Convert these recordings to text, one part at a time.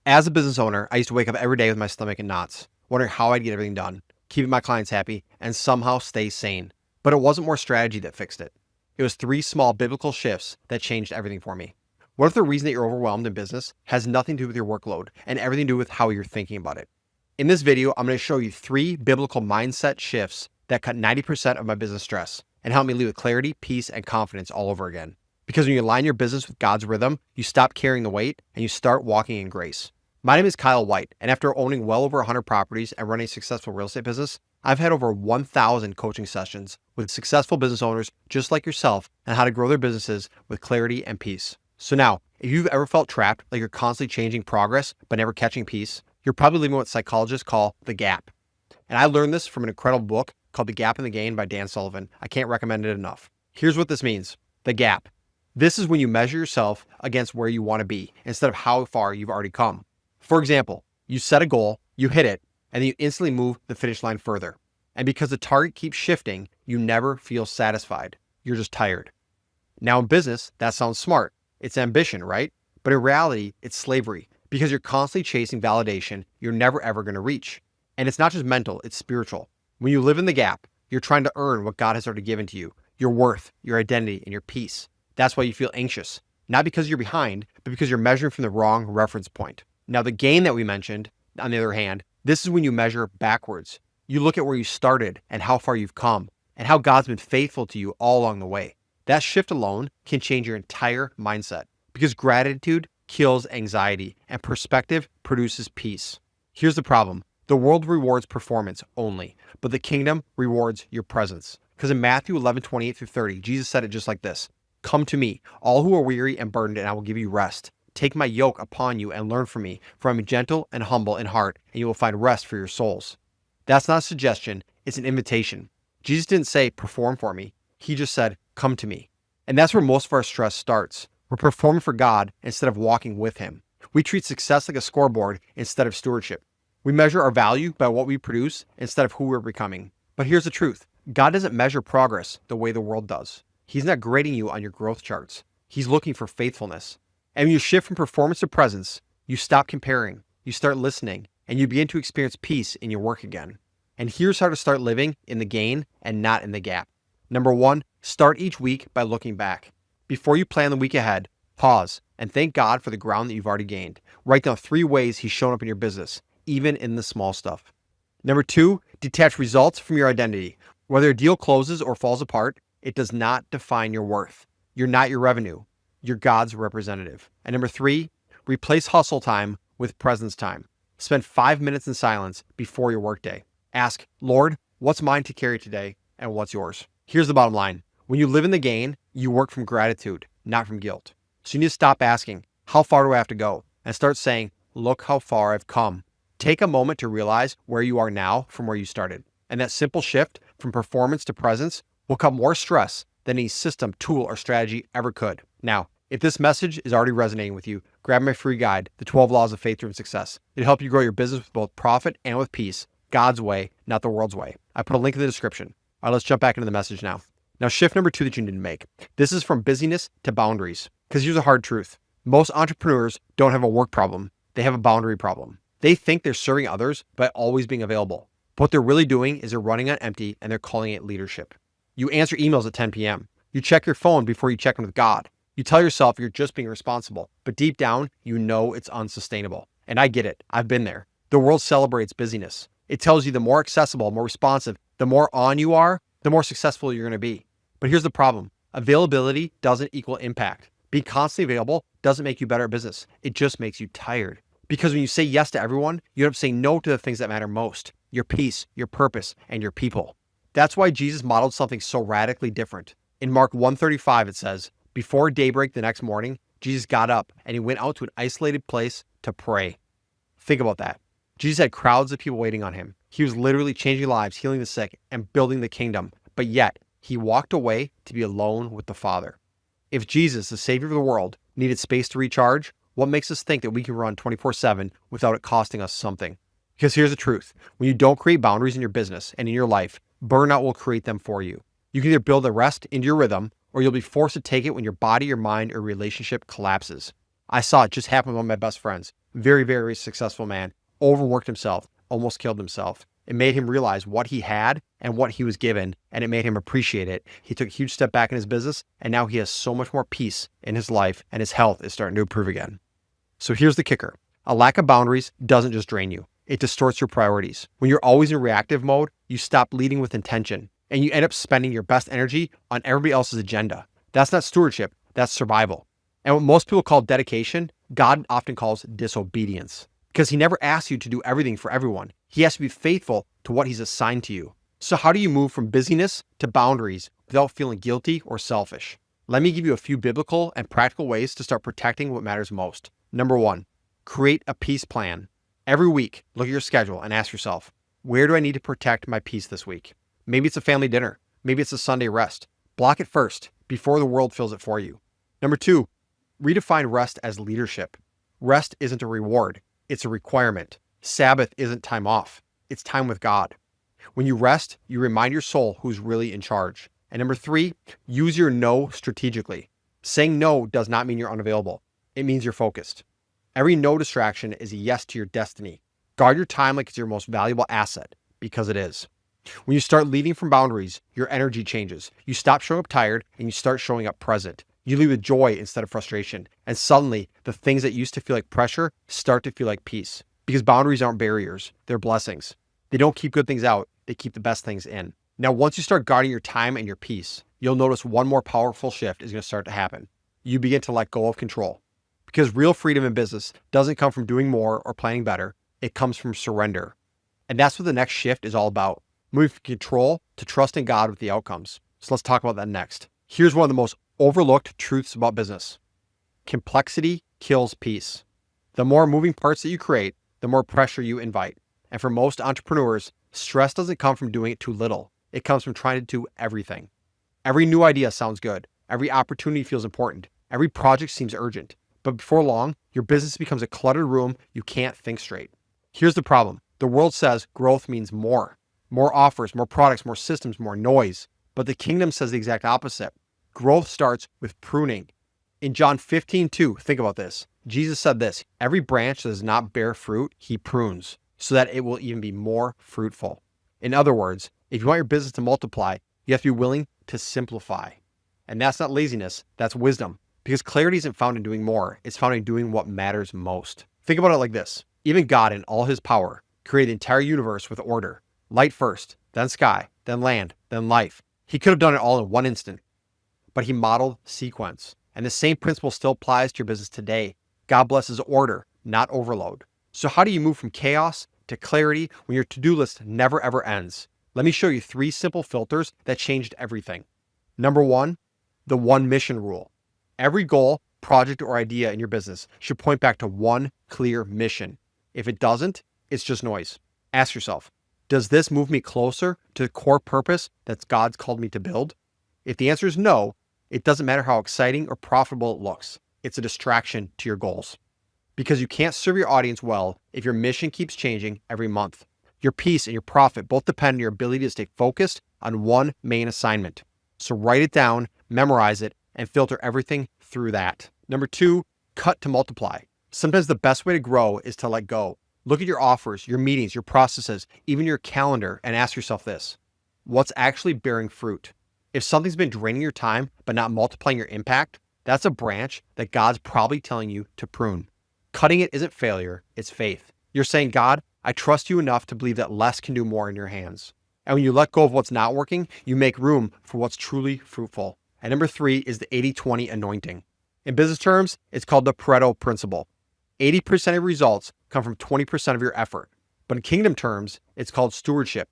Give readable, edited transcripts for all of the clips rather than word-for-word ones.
As a business owner, I used to wake up every day with my stomach in knots, wondering how I'd get everything done, keeping my clients happy, and somehow stay sane. But it wasn't more strategy that fixed it. It was three small biblical shifts that changed everything for me. What if the reason that you're overwhelmed in business has nothing to do with your workload and everything to do with how you're thinking about it? In this video, I'm going to show you three biblical mindset shifts that cut 90% of my business stress and help me lead with clarity, peace, and confidence all over again. Because when you align your business with God's rhythm, you stop carrying the weight and you start walking in grace. My name is Kyle White, and after owning well over 100 properties and running a successful real estate business, I've had over 1,000 coaching sessions with successful business owners just like yourself on how to grow their businesses with clarity and peace. So now, if you've ever felt trapped, like you're constantly changing progress but never catching peace, you're probably living what psychologists call the gap. And I learned this from an incredible book called The Gap and the Gain by Dan Sullivan. I can't recommend it enough. Here's what this means. The gap. This is when you measure yourself against where you want to be instead of how far you've already come. For example, you set a goal, you hit it, and then you instantly move the finish line further. And because the target keeps shifting, you never feel satisfied. You're just tired. Now in business, that sounds smart. It's ambition, right? But in reality, it's slavery because you're constantly chasing validation you're never ever going to reach. And it's not just mental, it's spiritual. When you live in the gap, you're trying to earn what God has already given to you, your worth, your identity, and your peace. That's why you feel anxious, not because you're behind, but because you're measuring from the wrong reference point. Now, the gain that we mentioned, on the other hand, this is when you measure backwards. You look at where you started and how far you've come and how God's been faithful to you all along the way. That shift alone can change your entire mindset because gratitude kills anxiety and perspective produces peace. Here's the problem. The world rewards performance only, but the kingdom rewards your presence. Because in Matthew 11:28-30, Jesus said it just like this. Come to me, all who are weary and burdened, and I will give you rest. Take my yoke upon you and learn from me, for I am gentle and humble in heart, and you will find rest for your souls. That's not a suggestion, it's an invitation. Jesus didn't say, perform for me. He just said, come to me. And that's where most of our stress starts. We're performing for God instead of walking with him. We treat success like a scoreboard instead of stewardship. We measure our value by what we produce instead of who we're becoming. But here's the truth. God doesn't measure progress the way the world does. He's not grading you on your growth charts. He's looking for faithfulness. And when you shift from performance to presence, you stop comparing, you start listening, and you begin to experience peace in your work again. And here's how to start living in the gain and not in the gap. Number one, start each week by looking back. Before you plan the week ahead, pause and thank God for the ground that you've already gained. Write down 3 ways he's shown up in your business, even in the small stuff. Number two, detach results from your identity. Whether a deal closes or falls apart, it does not define your worth. You're not your revenue. You're God's representative. And number 3, replace hustle time with presence time. Spend 5 minutes in silence before your workday. Ask, Lord, what's mine to carry today and what's yours? Here's the bottom line. When you live in the gain, you work from gratitude, not from guilt. So you need to stop asking, how far do I have to go? And start saying, look how far I've come. Take a moment to realize where you are now from where you started. And that simple shift from performance to presence will cut more stress than any system, tool, or strategy ever could. Now, if this message is already resonating with you, grab my free guide, The 12 Laws of Faith-Driven Success. It'll help you grow your business with both profit and with peace, God's way, not the world's way. I put a link in the description. All right, let's jump back into the message now. Now, shift number 2 that you need to make. This is from busyness to boundaries. Because here's a hard truth. Most entrepreneurs don't have a work problem. They have a boundary problem. They think they're serving others by always being available. But what they're really doing is they're running on empty and they're calling it leadership. You answer emails at 10 p.m. You check your phone before you check in with God. You tell yourself you're just being responsible, but deep down, you know it's unsustainable. And I get it. I've been there. The world celebrates busyness. It tells you the more accessible, more responsive, the more on you are, the more successful you're going to be. But here's the problem. Availability doesn't equal impact. Being constantly available doesn't make you better at business. It just makes you tired. Because when you say yes to everyone, you end up saying no to the things that matter most. Your peace, your purpose, and your people. That's why Jesus modeled something so radically different. In Mark 1:35, it says, before daybreak the next morning, Jesus got up and he went out to an isolated place to pray. Think about that. Jesus had crowds of people waiting on him. He was literally changing lives, healing the sick, and building the kingdom. But yet, he walked away to be alone with the Father. If Jesus, the Savior of the world, needed space to recharge, what makes us think that we can run 24/7 without it costing us something? Because here's the truth. When you don't create boundaries in your business and in your life, burnout will create them for you. You can either build the rest into your rhythm, or you'll be forced to take it when your body, your mind, or relationship collapses. I saw it just happen with one of my best friends. very, very successful man, overworked himself, almost killed himself. It made him realize what he had and what he was given, and it made him appreciate it. He took a huge step back in his business, and now he has so much more peace in his life, and his health is starting to improve again. So here's the kicker. A lack of boundaries doesn't just drain you. It distorts your priorities. When you're always in reactive mode, you stop leading with intention, and you end up spending your best energy on everybody else's agenda. That's not stewardship, that's survival. And what most people call dedication, God often calls disobedience, because he never asks you to do everything for everyone. He has to be faithful to what he's assigned to you. So how do you move from busyness to boundaries without feeling guilty or selfish? Let me give you a few biblical and practical ways to start protecting what matters most. Number 1, create a peace plan. Every week, look at your schedule and ask yourself, where do I need to protect my peace this week? Maybe it's a family dinner. Maybe it's a Sunday rest. Block it first before the world fills it for you. Number 2, redefine rest as leadership. Rest isn't a reward. It's a requirement. Sabbath isn't time off. It's time with God. When you rest, you remind your soul who's really in charge. And number 3, use your no strategically. Saying no does not mean you're unavailable. It means you're focused. Every no distraction is a yes to your destiny. Guard your time like it's your most valuable asset, because it is. When you start leading from boundaries, your energy changes. You stop showing up tired and you start showing up present. You lead with joy instead of frustration. And suddenly, the things that used to feel like pressure start to feel like peace. Because boundaries aren't barriers, they're blessings. They don't keep good things out, they keep the best things in. Now, once you start guarding your time and your peace, you'll notice one more powerful shift is going to start to happen. You begin to let go of control. Because real freedom in business doesn't come from doing more or planning better, it comes from surrender. And that's what the next shift is all about. Moving from control to trusting God with the outcomes. So let's talk about that next. Here's one of the most overlooked truths about business. Complexity kills peace. The more moving parts that you create, the more pressure you invite. And for most entrepreneurs, stress doesn't come from doing it too little. It comes from trying to do everything. Every new idea sounds good. Every opportunity feels important. Every project seems urgent. But before long, your business becomes a cluttered room you can't think straight. Here's the problem. The world says growth means more. More offers, more products, more systems, more noise. But the kingdom says the exact opposite. Growth starts with pruning. In John 15:2, think about this. Jesus said this, every branch that does not bear fruit, he prunes, so that it will even be more fruitful. In other words, if you want your business to multiply, you have to be willing to simplify. And that's not laziness, that's wisdom. Because clarity isn't found in doing more, it's found in doing what matters most. Think about it like this. Even God in all his power created the entire universe with order. Light first, then sky, then land, then life. He could have done it all in one instant, but he modeled sequence. And the same principle still applies to your business today. God blesses order, not overload. So how do you move from chaos to clarity when your to-do list never ever ends? Let me show you 3 simple filters that changed everything. Number 1, the one mission rule. Every goal, project, or idea in your business should point back to one clear mission. If it doesn't, it's just noise. Ask yourself, does this move me closer to the core purpose that God's called me to build? If the answer is no, it doesn't matter how exciting or profitable it looks. It's a distraction to your goals. Because you can't serve your audience well if your mission keeps changing every month. Your peace and your profit both depend on your ability to stay focused on one main assignment. So write it down, memorize it, and filter everything through that. Number 2, cut to multiply. Sometimes the best way to grow is to let go. Look at your offers, your meetings, your processes, even your calendar, and ask yourself this. What's actually bearing fruit? If something's been draining your time but not multiplying your impact, that's a branch that God's probably telling you to prune. Cutting it isn't failure, it's faith. You're saying, God, I trust you enough to believe that less can do more in your hands. And when you let go of what's not working, you make room for what's truly fruitful. And number 3 is the 80-20 anointing. In business terms, it's called the Pareto principle. 80% of results come from 20% of your effort. But in kingdom terms, it's called stewardship.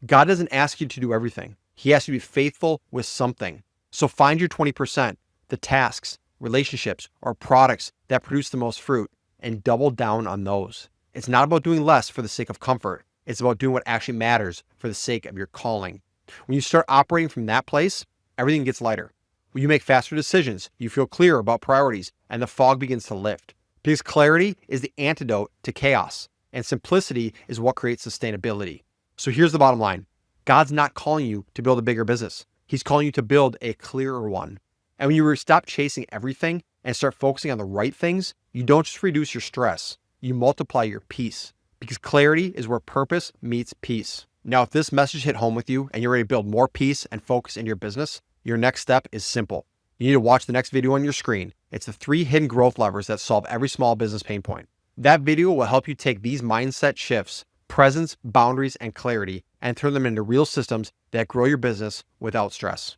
God doesn't ask you to do everything. He asks you to be faithful with something. So find your 20%, the tasks, relationships, or products that produce the most fruit, and double down on those. It's not about doing less for the sake of comfort. It's about doing what actually matters for the sake of your calling. When you start operating from that place, everything gets lighter. When you make faster decisions, you feel clearer about priorities, and the fog begins to lift. Because clarity is the antidote to chaos, and simplicity is what creates sustainability. So here's the bottom line. God's not calling you to build a bigger business. He's calling you to build a clearer one. And when you stop chasing everything and start focusing on the right things, you don't just reduce your stress. you multiply your peace, because clarity is where purpose meets peace. Now, if this message hit home with you and you're ready to build more peace and focus in your business, your next step is simple. You need to watch the next video on your screen. It's the 3 hidden growth levers that solve every small business pain point. That video will help you take these mindset shifts, presence, boundaries, and clarity, and turn them into real systems that grow your business without stress.